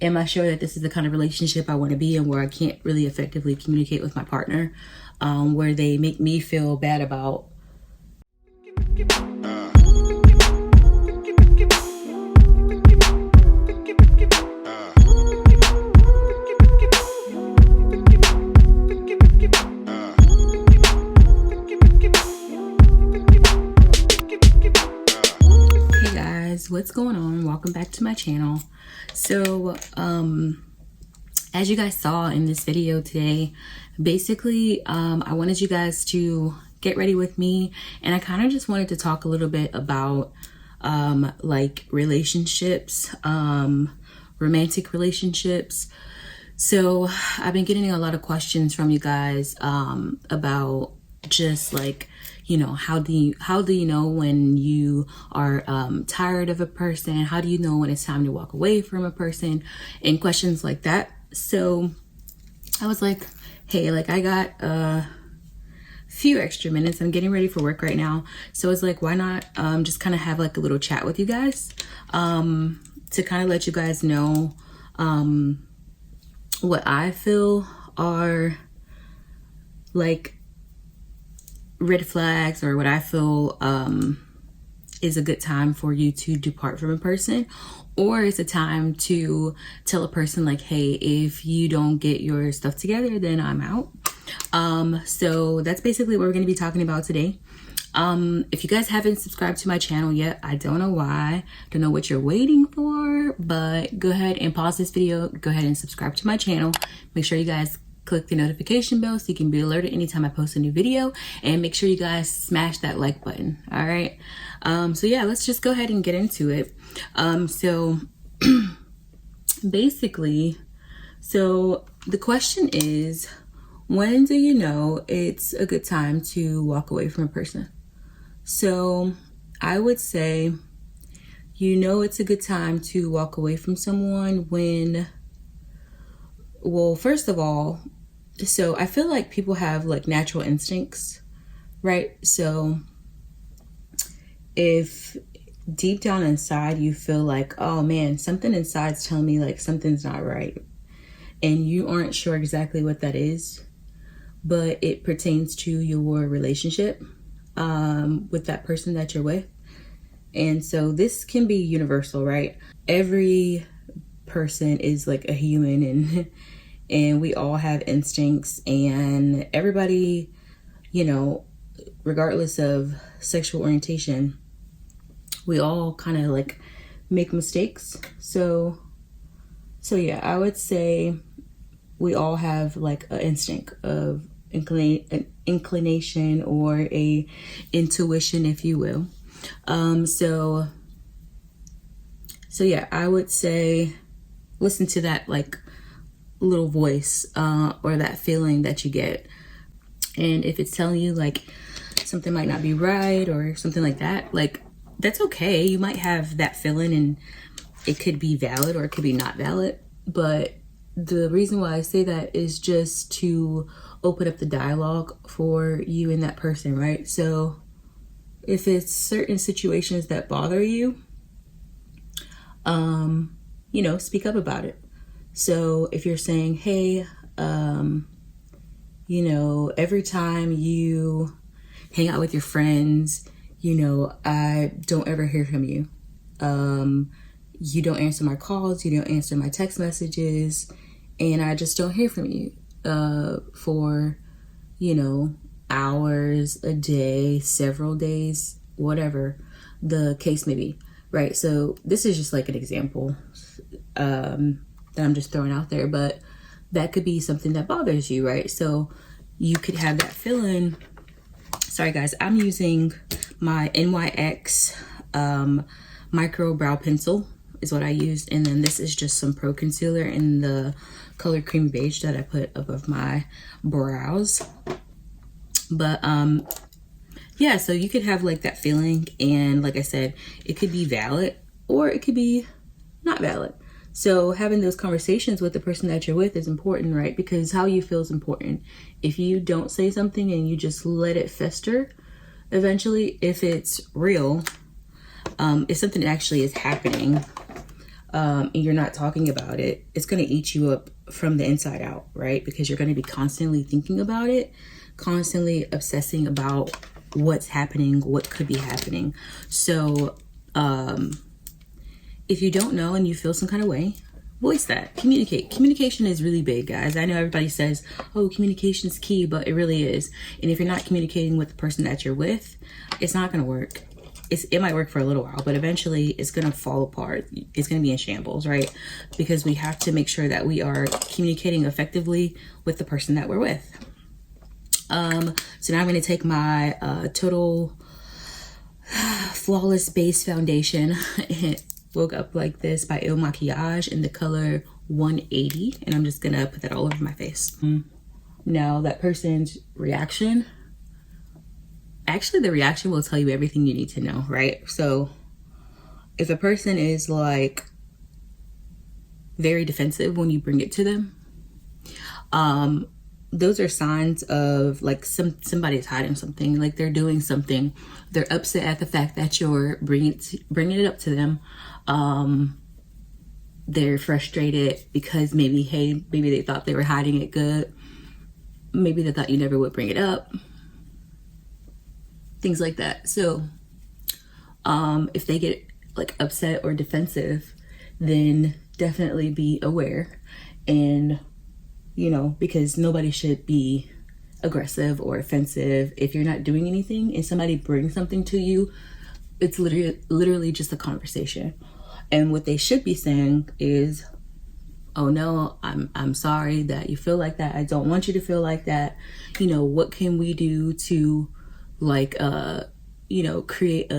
am I sure that this is the kind of relationship I want to be in, where I can't really effectively communicate with my partner, where they make me feel bad about what's going on. Welcome back to my channel. So as you guys saw in this video today, basically I wanted you guys to get ready with me, and I kind of just wanted to talk a little bit about like relationships, romantic relationships. So I've been getting a lot of questions from you guys about just like, you know, how do you know when you are tired of a person? How do you know when it's time to walk away from a person? And questions like that. So I was like, hey, like I got a few extra minutes. I'm getting ready for work right now. So I was like, why not just kind of have like a little chat with you guys to kind of let you guys know what I feel are like red flags, or what I feel is a good time for you to depart from a person, or it's a time to tell a person like, hey, if you don't get your stuff together, then I'm out. So that's basically what we're going to be talking about today. If you guys haven't subscribed to my channel yet, I don't know why, don't know what you're waiting for, but go ahead and pause this video, go ahead and subscribe to my channel. Make sure you guys click the notification bell so you can be alerted anytime I post a new video, and make sure you guys smash that like button. All right. So yeah, let's just go ahead and get into it. So basically, so the question is, when do you know it's a good time to walk away from a person? So I would say, you know, it's a good time to walk away from someone when, well, first of all, so I feel like people have like natural instincts, right? So if deep down inside you feel like, oh man, something inside's telling me like something's not right, and you aren't sure exactly what that is, but it pertains to your relationship with that person that you're with. And so this can be universal, right? Every person is like a human, and we all have instincts, and everybody, you know, regardless of sexual orientation, we all kind of like make mistakes. So yeah, I would say we all have like an instinct of an inclination or a intuition, if you will. So yeah, I would say listen to that like little voice or that feeling that you get, and if it's telling you like something might not be right or something like that, like that's okay. You might have that feeling, and it could be valid or it could be not valid, but the reason why I say that is just to open up the dialogue for you and that person, right? So if it's certain situations that bother you, you know, speak up about it. So if you're saying, hey, you know, every time you hang out with your friends, you know, I don't ever hear from you. You don't answer my calls, you don't answer my text messages, and I just don't hear from you for, you know, hours, a day, several days, whatever the case may be, right? So this is just like an example that I'm just throwing out there, but that could be something that bothers you, right? So you could have that feeling. Sorry guys, I'm using my NYX micro brow pencil is what I used, and then this is just some pro concealer in the color cream beige that I put above my brows. But yeah, so you could have like that feeling, and like I said, it could be valid or it could be not valid. So having those conversations with the person that you're with is important, right? Because how you feel is important. If you don't say something and you just let it fester, eventually, if it's real, if something actually is happening, and you're not talking about it, it's going to eat you up from the inside out, right? Because you're going to be constantly thinking about it, constantly obsessing about what's happening, what could be happening. So if you don't know and you feel some kind of way, voice that. Communicate. Communication is really big, guys. I know everybody says, oh, communication is key, but it really is. And if you're not communicating with the person that you're with, it's not going to work. It might work for a little while, but eventually it's going to fall apart. It's going to be in shambles, right? Because we have to make sure that we are communicating effectively with the person that we're with. So now I'm going to take my Total Flawless Base Foundation. Woke Up Like This by Il Maquillage in the color 180, and I'm just gonna put that all over my face. Now that person's reaction, actually the reaction will tell you everything you need to know, right? So if a person is like very defensive when you bring it to them, those are signs of like somebody's hiding something, like they're doing something. They're upset at the fact that you're bringing it up to them. They're frustrated because maybe they thought they were hiding it good. Maybe they thought you never would bring it up. Things like that. So if they get like upset or defensive, then definitely be aware. And because nobody should be aggressive or offensive. If you're not doing anything and somebody brings something to you, it's literally just a conversation. And what they should be saying is, oh no, I'm sorry that you feel like that. I don't want you to feel like that. What can we do to like, create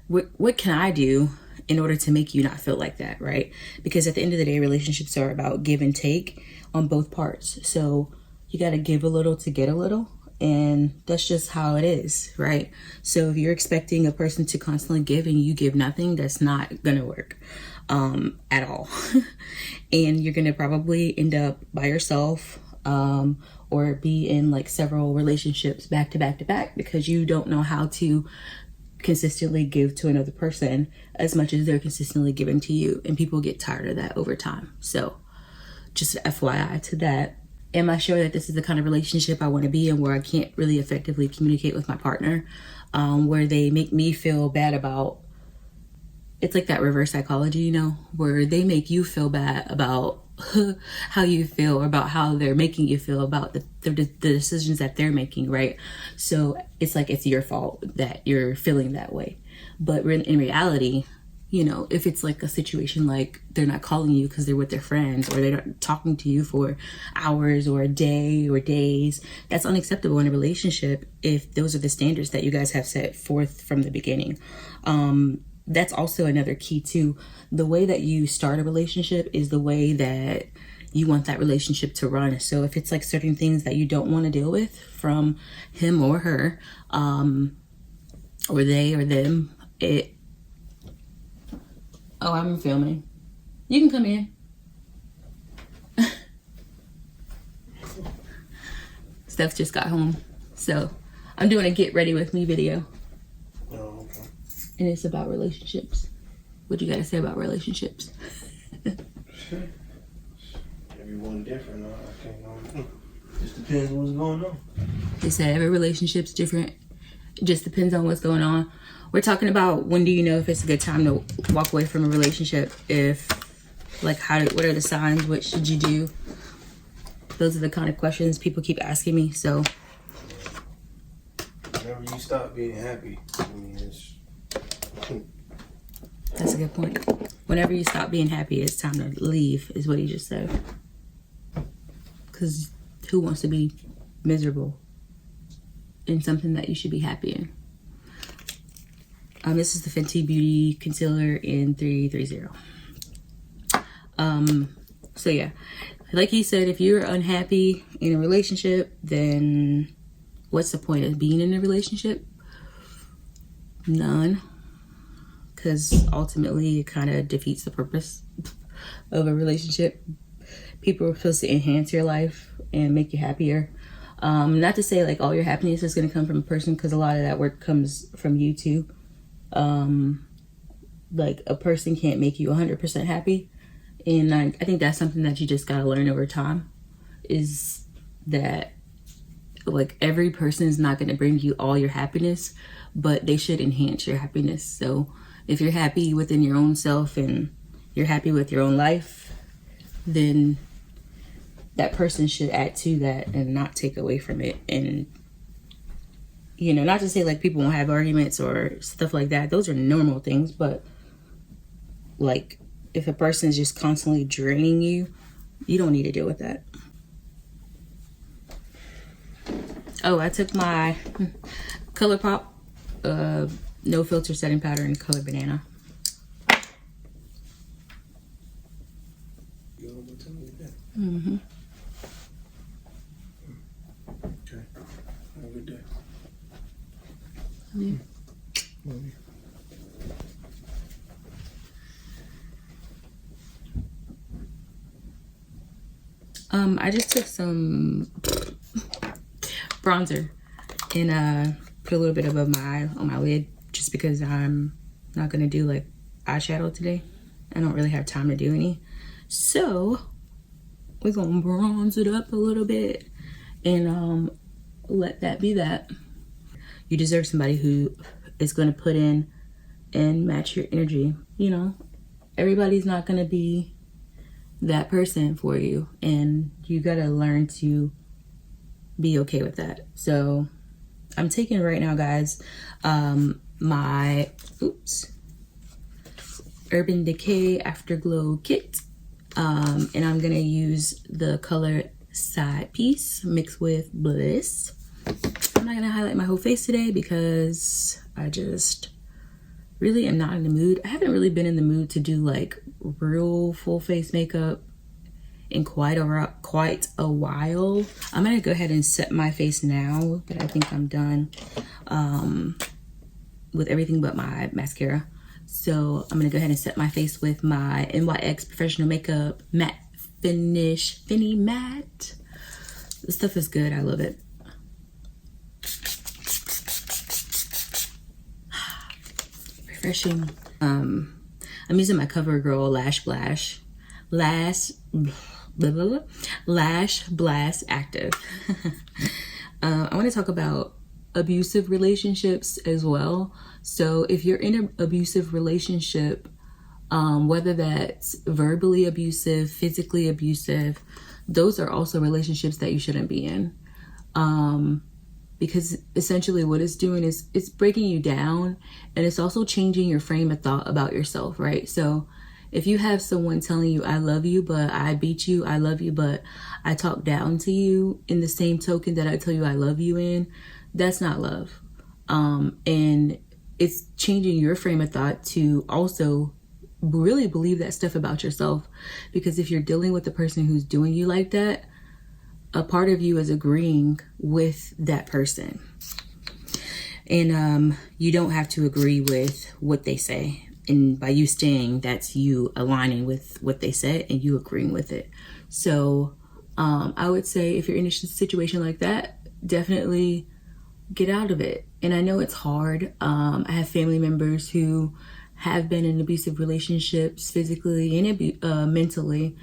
what can I do in order to make you not feel like that, right? Because at the end of the day, relationships are about give and take on both parts. So you got to give a little to get a little, and that's just how it is, right? So if you're expecting a person to constantly give and you give nothing, that's not gonna work at all. And you're gonna probably end up by yourself, or be in like several relationships back to back to back because you don't know how to consistently give to another person as much as they're consistently giving to you, and people get tired of that over time. So just FYI to that. Am I sure that this is the kind of relationship I want to be in, where I can't really effectively communicate with my partner, where they make me feel bad about, it's like that reverse psychology, where they make you feel bad about how you feel, or about how they're making you feel about the decisions that they're making, right? So it's like it's your fault that you're feeling that way. But in reality, if it's like a situation like they're not calling you because they're with their friends, or they're not talking to you for hours or a day or days, that's unacceptable in a relationship if those are the standards that you guys have set forth from the beginning. That's also another key too. The way that you start a relationship is the way that you want that relationship to run. So if it's like certain things that you don't want to deal with from him or her, or they or them, I'm filming. You can come in. Steph just got home, so I'm doing a get ready with me video. Oh, okay. And it's about relationships. What you got to say about relationships? Everyone different. I can't. Just depends on what's going on. They said every relationship's different. It just depends on what's going on. We're talking about when do you know if it's a good time to walk away from a relationship? What are the signs? What should you do? Those are the kind of questions people keep asking me. So whenever you stop being happy, that's a good point. Whenever you stop being happy, it's time to leave, is what he just said. Because who wants to be miserable in something that you should be happy in? This is the Fenty Beauty Concealer in 330. So yeah, like he said, if you're unhappy in a relationship, then what's the point of being in a relationship? None. Because ultimately it kind of defeats the purpose of a relationship. People are supposed to enhance your life and make you happier. Not to say like all your happiness is going to come from a person, because a lot of that work comes from you too. like a person can't make you 100% happy. And I think that's something that you just gotta learn over time, is that like every person is not going to bring you all your happiness, but they should enhance your happiness. So if you're happy within your own self and you're happy with your own life, then that person should add to that and not take away from it. And, you know, not to say like people won't have arguments or stuff like that. Those are normal things. But like if a person is just constantly draining you, you don't need to deal with that. Oh, I took my ColourPop no filter setting powder in color banana. Mm-hmm. Okay. Have a good day. Yeah. I just took some bronzer and put a little bit above my eye on my lid, just because I'm not gonna do like eyeshadow today. I don't really have time to do any, so we're gonna bronze it up a little bit and let that be that. You deserve somebody who is gonna put in and match your energy. You know, everybody's not gonna be that person for you, and you gotta learn to be okay with that. So I'm taking right now, guys, my Urban Decay Afterglow kit, and I'm gonna use the color Side Piece mixed with Bliss. I'm not gonna highlight my whole face today because I just really am not in the mood. I haven't really been in the mood to do like real full face makeup in quite a while. I'm gonna go ahead and set my face now, but I think I'm done with everything but my mascara. So I'm gonna go ahead and set my face with my NYX Professional Makeup Matte Finish Finny Matte. This stuff is good, I love it. Refreshing. I'm using my CoverGirl Lash Blast Active. I want to talk about abusive relationships as well. So if you're in an abusive relationship, whether that's verbally abusive, physically abusive, those are also relationships that you shouldn't be in. Because essentially what it's doing is it's breaking you down, and it's also changing your frame of thought about yourself, right? So if you have someone telling you, I love you, but I beat you, I love you, but I talk down to you in the same token that I tell you I love you in, that's not love. And it's changing your frame of thought to also really believe that stuff about yourself. Because if you're dealing with the person who's doing you like that, a part of you is agreeing with that person. And you don't have to agree with what they say. And by you staying, that's you aligning with what they said and you agreeing with it. So I would say if you're in a situation like that, definitely get out of it. And I know it's hard. I have family members who have been in abusive relationships physically and mentally,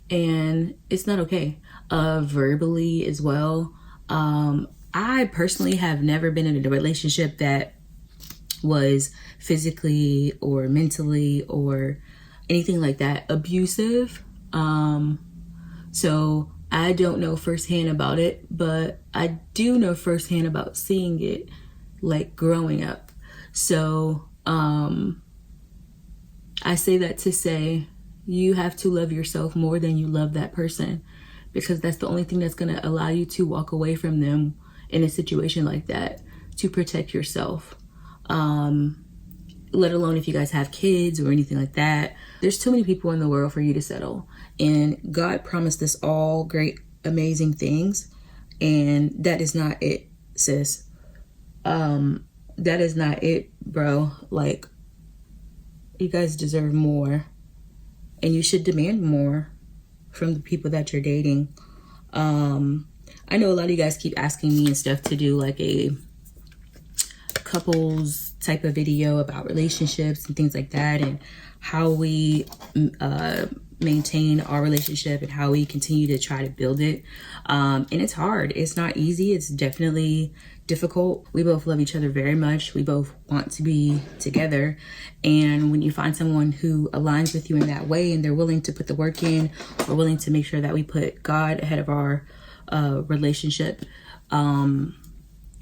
and it's not okay. Verbally as well. I personally have never been in a relationship that was physically or mentally or anything like that abusive. So I don't know firsthand about it, but I do know firsthand about seeing it like growing up. So I say that to say you have to love yourself more than you love that person, because that's the only thing that's going to allow you to walk away from them in a situation like that, to protect yourself. Let alone if you guys have kids or anything like that. There's too many people in the world for you to settle. And God promised us all great, amazing things. And that is not it, sis. That is not it, bro. Like, you guys deserve more. And you should demand more from the people that you're dating. I know a lot of you guys keep asking me and stuff to do like a couples type of video about relationships and things like that, and how we maintain our relationship and how we continue to try to build it. And it's hard. It's not easy. It's definitely difficult. We both love each other very much. We both want to be together. And when you find someone who aligns with you in that way, and they're willing to put the work in, or willing to make sure that we put God ahead of our relationship, and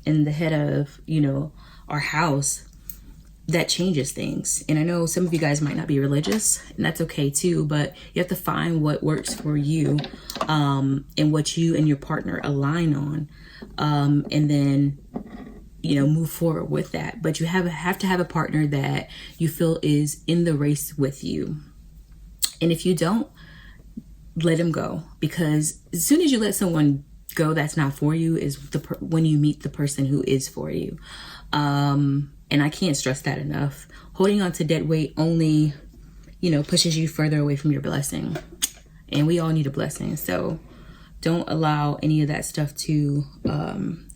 the head of, you know, our house, that changes things. And I know some of you guys might not be religious, and that's okay too, but you have to find what works for you, and what you and your partner align on, and then, you know, move forward with that. But you have to have a partner that you feel is in the race with you. And if you don't, let him go, because as soon as you let someone go that's not for you is when you meet the person who is for you. And I can't stress that enough. Holding on to dead weight only, you know, pushes you further away from your blessing. And we all need a blessing. So don't allow any of that stuff to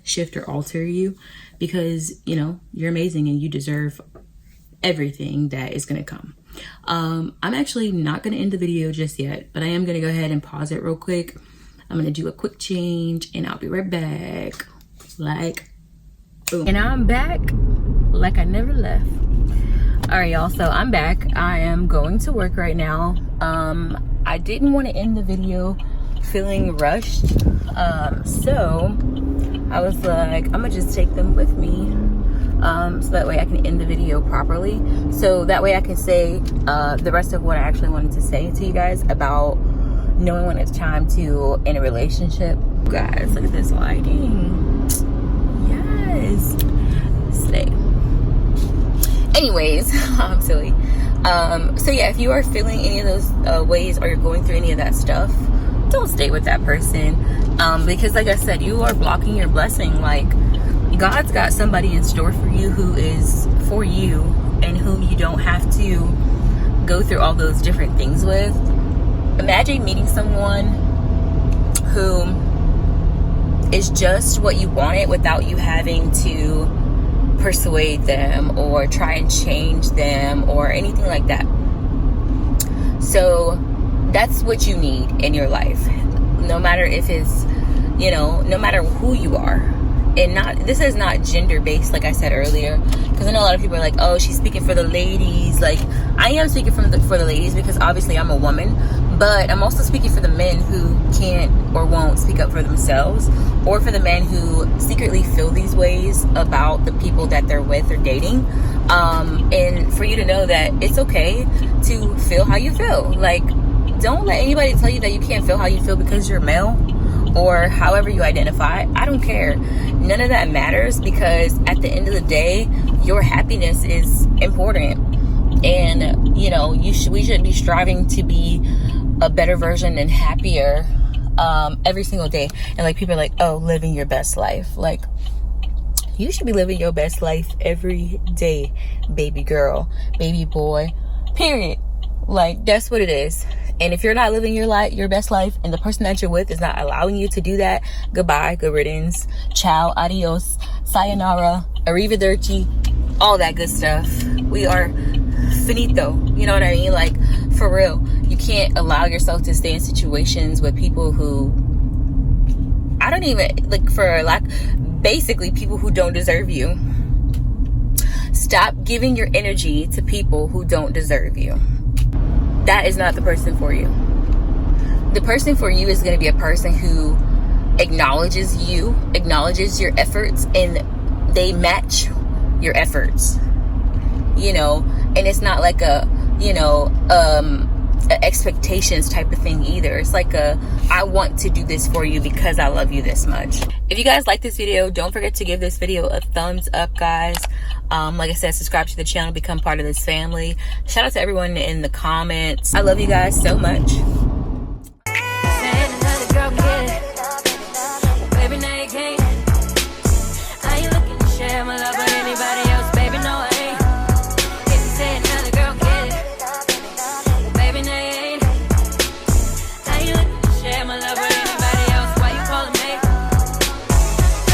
shift or alter you, because, you know, you're amazing and you deserve everything that is going to come. I'm actually not going to end the video just yet, but I am going to go ahead and pause it real quick. I'm going to do a quick change and I'll be right back. Like, boom. And I'm back like I never left. All right, y'all, so I'm back. I am going to work right now. I didn't want to end the video feeling rushed, so I was like, I'm gonna just take them with me, so that way I can end the video properly, so that way I can say the rest of what I actually wanted to say to you guys about knowing when it's time to end a relationship. Guys, look at this lighting. Yes, stay. Anyways, I'm silly. So yeah, if you are feeling any of those ways, or you're going through any of that stuff, don't stay with that person, because like I said, you are blocking your blessing. Like, God's got somebody in store for you who is for you, and whom you don't have to go through all those different things with. Imagine meeting someone who is just what you wanted, without you having to persuade them or try and change them or anything like that. So that's what you need in your life, no matter if it's, you know, no matter who you are. And this is not gender based, like I said earlier, because I know a lot of people are like, oh, she's speaking for the ladies. Like, I am speaking for the ladies, because obviously I'm a woman, but I'm also speaking for the men who can't or won't speak up for themselves, or for the men who secretly feel these ways about the people that they're with or dating. And for you to know that it's okay to feel how you feel. Like, don't let anybody tell you that you can't feel how you feel because you're male, or however you identify. I don't care. None of that matters, because at the end of the day, your happiness is important. And, you know, we should be striving to be a better version and happier every single day. And like, people are like, oh, living your best life. Like, you should be living your best life every day, baby girl, baby boy, period. Like, that's what it is. And if you're not living your best life, and the person that you're with is not allowing you to do that, goodbye, good riddance, ciao, adios, sayonara, arrivederci, all that good stuff. We are finito. You know what I mean? Like, for real. You can't allow yourself to stay in situations with people who, I don't even, like, basically people who don't deserve you. Stop giving your energy to people who don't deserve you. That is not the person for you. The person for you is going to be a person who acknowledges you, acknowledges your efforts, and they match your efforts. You know, and it's not like a, you know, expectations type of thing either. It's like I want to do this for you because I love you this much. If you guys like this video, don't forget to give this video a thumbs up, guys. Like I said, subscribe to the channel, become part of this family. Shout out to everyone in the comments. I love you guys so much.